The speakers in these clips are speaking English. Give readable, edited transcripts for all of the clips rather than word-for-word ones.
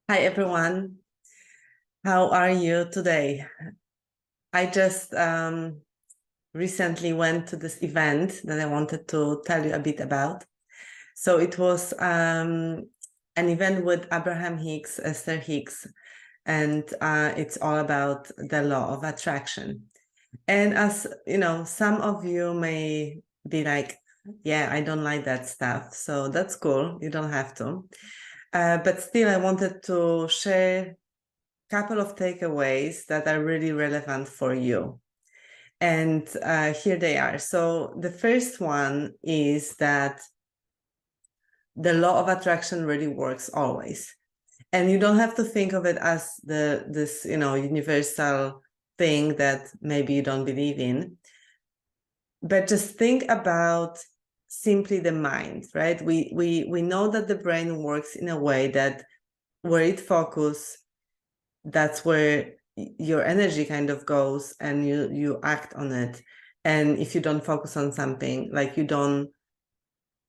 Hi, everyone. How are you today? I just recently went to this event that I wanted to tell you a bit about. So it was an event with Abraham-Hicks, Esther Hicks, and it's all about the law of attraction. And as you know, some of you may be like, yeah, I don't like that stuff. So that's cool. You don't have to. But still, I wanted to share couple of takeaways that are really relevant for you. And here they are. So the first one is that the law of attraction really works always. And you don't have to think of it as this universal thing that maybe you don't believe in. But just think about simply the mind, right? We know that the brain works in a way that where it focuses, that's where your energy kind of goes, and you act on it. And if you don't focus on something, like you don't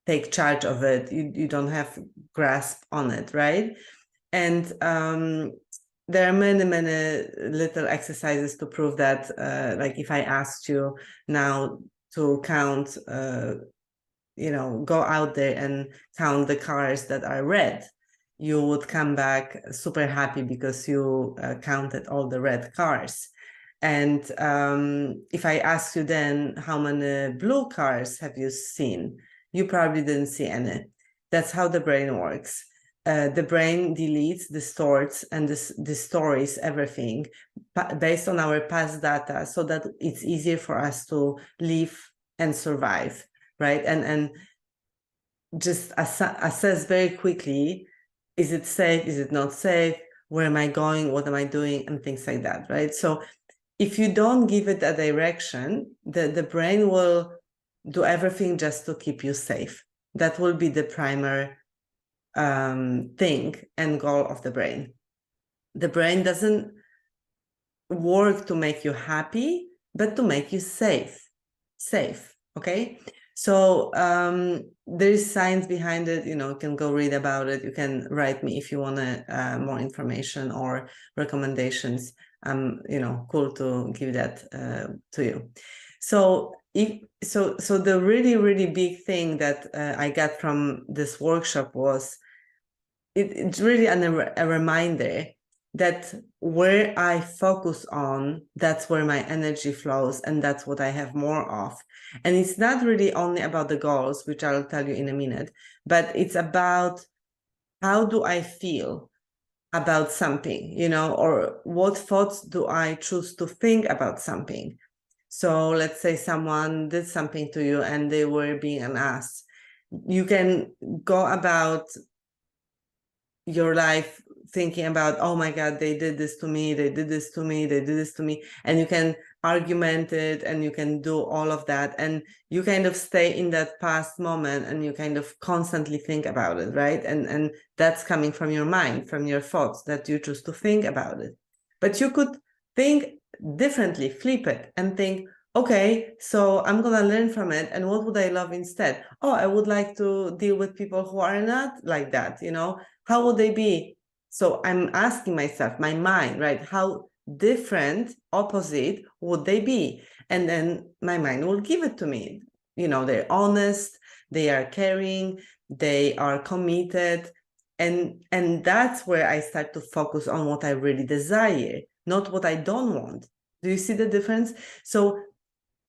take charge of it, you don't have grasp on it, right? And there are many little exercises to prove that. Like if I asked you now to count, go out there and count the cars that are red, you would come back super happy because you counted all the red cars. And if I ask you then how many blue cars have you seen, you probably didn't see any. That's how the brain works. The brain deletes, distorts, and distorts everything based on our past data so that it's easier for us to live and survive, right? And just assess very quickly, is it safe, is it not safe, where am I going, what am I doing, and things like that, right? So if you don't give it a direction, the brain will do everything just to keep you safe. That will be the primary thing and goal of the brain. The brain doesn't work to make you happy, but to make you safe, okay? So there is science behind it. You can go read about it. You can write me if you want more information or recommendations. Cool to give that to you. So the really big thing that I got from this workshop was it's really a reminder that where I focus on, that's where my energy flows, and that's what I have more of. And it's not really only about the goals, which I'll tell you in a minute, but it's about how do I feel about something, or what thoughts do I choose to think about something. So let's say someone did something to you and they were being an ass. You can go about your life thinking about, oh my God, they did this to me, they did this to me, they did this to me. And you can argument it and you can do all of that. And you kind of stay in that past moment and you kind of constantly think about it, right? And that's coming from your mind, from your thoughts that you choose to think about it. But you could think differently, flip it and think, okay, so I'm going to learn from it. And what would I love instead? Oh, I would like to deal with people who are not like that, how would they be? So I'm asking myself, my mind, right? How different, opposite would they be? And then my mind will give it to me. They're honest, they are caring, they are committed. And that's where I start to focus on what I really desire, not what I don't want. Do you see the difference? So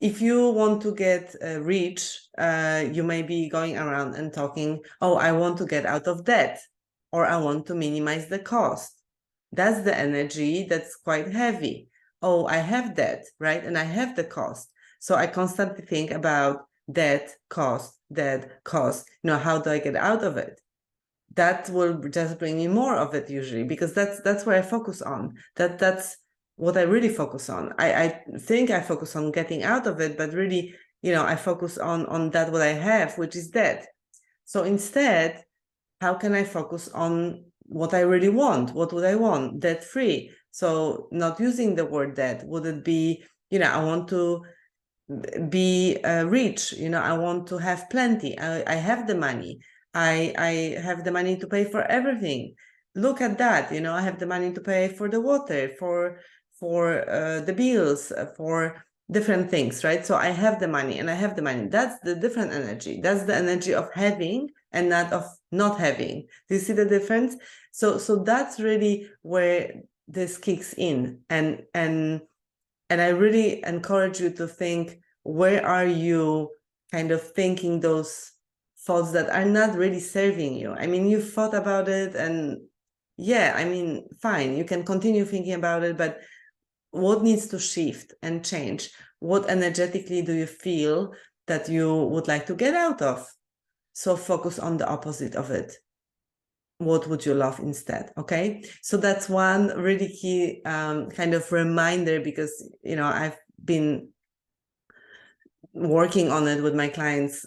if you want to get rich, you may be going around and talking, oh, I want to get out of debt, or I want to minimize the cost. That's the energy that's quite heavy. Oh, I have debt, right? And I have the cost. So I constantly think about debt, cost, how do I get out of it? That will just bring me more of it usually, because that's where I focus on. That's what I really focus on. I think I focus on getting out of it, but really, I focus on that what I have, which is debt. So instead, how can I focus on what I really want? What would I want? Debt free. So not using the word debt, would it be, I want to be rich, I want to have plenty. I have the money. I have the money to pay for everything. look at that, you know, I have the money to pay for the water, for the bills, for different things, right? So I have the money and I have the money. That's the different energy. That's the energy of having and not of not having. Do you see the difference? So that's really where this kicks in. And I really encourage you to think, where are you kind of thinking those thoughts that are not really serving you? I mean, you've thought about it, and yeah, I mean, fine, you can continue thinking about it, but what needs to shift and change? What energetically do you feel that you would like to get out of? So focus on the opposite of it. What would you love instead? Okay, so that's one really key kind of reminder, because, you know, I've been working on it with my clients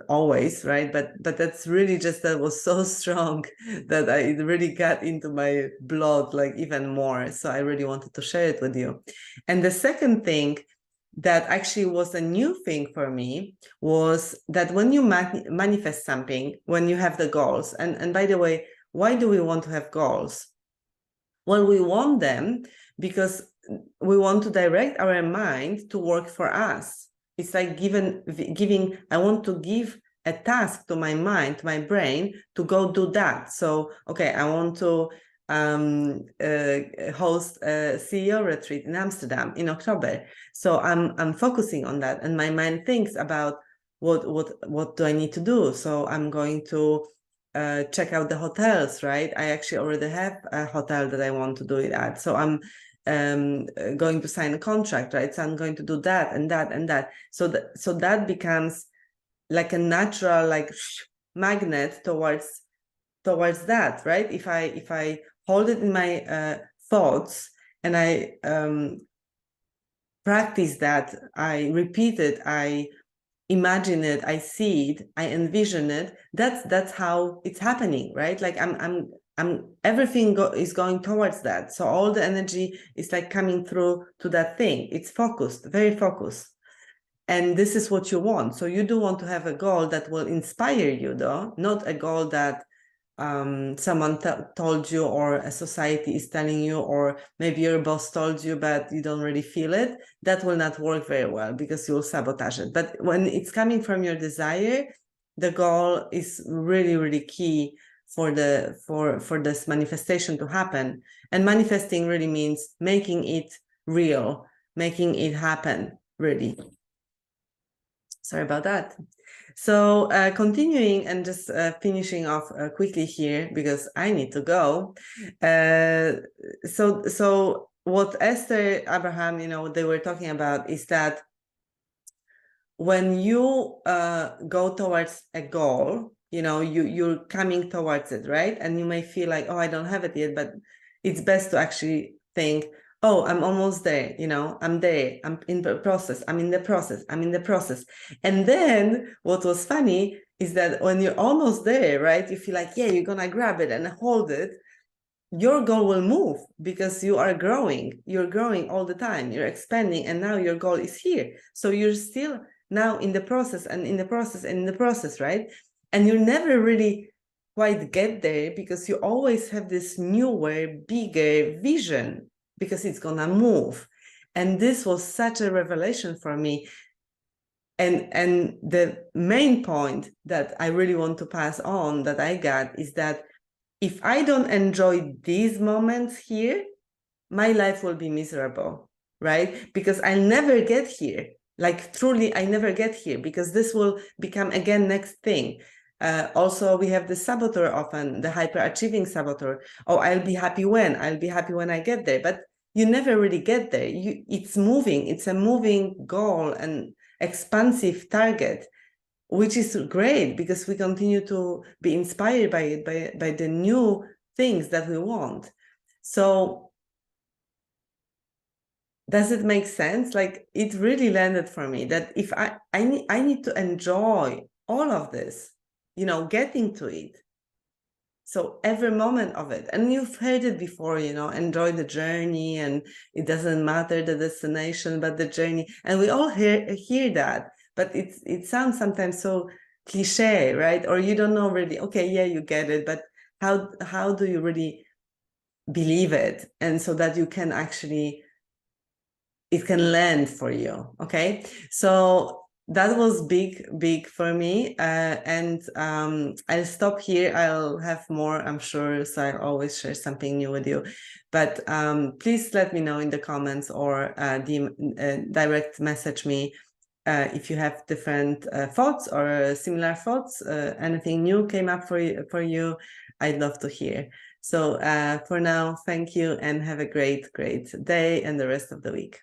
always, right? But that's really just, that was so strong that it really got into my blood, like even more. So I really wanted to share it with you. And the second thing that actually was a new thing for me was that when you manifest something, when you have the goals, and by the way, why do we want to have goals? Well, we want them because we want to direct our mind to work for us. It's like giving, I want to give a task to my mind, to my brain, to go do that. So, okay, I want to host a CEO retreat in Amsterdam in October. So I'm focusing on that, and my mind thinks about what do I need to do. So I'm going to check out the hotels, right? I actually already have a hotel that I want to do it at. So I'm going to sign a contract, right? So I'm going to do that and that and that. So that becomes like a natural, like, magnet towards that, right? If I hold it in my thoughts and I practice that, I repeat it, I imagine it, I see it, I envision it, that's how it's happening, right? Like I'm everything is going towards that. So all the energy is like coming through to that thing. It's focused, very focused. And this is what you want. So you do want to have a goal that will inspire you, though, not a goal that someone told you, or a society is telling you, or maybe your boss told you, but you don't really feel it. That will not work very well, because you'll sabotage it. But when it's coming from your desire, the goal is really, really key for this manifestation to happen. And manifesting really means making it real, making it happen, really. Sorry about that. So continuing and just finishing off quickly here, because I need to go. So what Esther, Abraham, you know, they were talking about is that when you go towards a goal, you know, you're coming towards it, right? And you may feel like, oh, I don't have it yet, but it's best to actually think, oh, I'm almost there, you know, I'm there, I'm in the process, I'm in the process, I'm in the process. And then what was funny is that when you're almost there, right, you feel like, yeah, you're gonna grab it and hold it, your goal will move, because you are growing, you're growing all the time, you're expanding, and now your goal is here. So you're still now in the process and in the process and in the process, right? And you never really quite get there, because you always have this newer, bigger vision, because it's gonna move. And this was such a revelation for me. And the main point that I really want to pass on, that I got, is that if I don't enjoy these moments here, my life will be miserable, right? Because I'll never get here. Like, truly, I never get here, because this will become, again, next thing. Also, we have the saboteur, often the hyperachieving saboteur. Oh, I'll be happy when I get there. But you never really get there. It's moving. It's a moving goal and expansive target, which is great, because we continue to be inspired by it, by the new things that we want. So does it make sense? Like, it really landed for me that if I need to enjoy all of this, you know, getting to it. So every moment of it, and you've heard it before, you know, enjoy the journey, and it doesn't matter the destination, but the journey. And we all hear that, but it sounds sometimes so cliche, right? Or you don't know really, okay, yeah, you get it, but how do you really believe it, and so that you can actually, it can land for you. Okay, so that was big for me, and I'll stop here. I'll have more, I'm sure, so I'll always share something new with you, but please let me know in the comments, or direct message me if you have different thoughts or similar thoughts. Anything new came up for you, I'd love to hear. So for now, thank you, and have a great day and the rest of the week.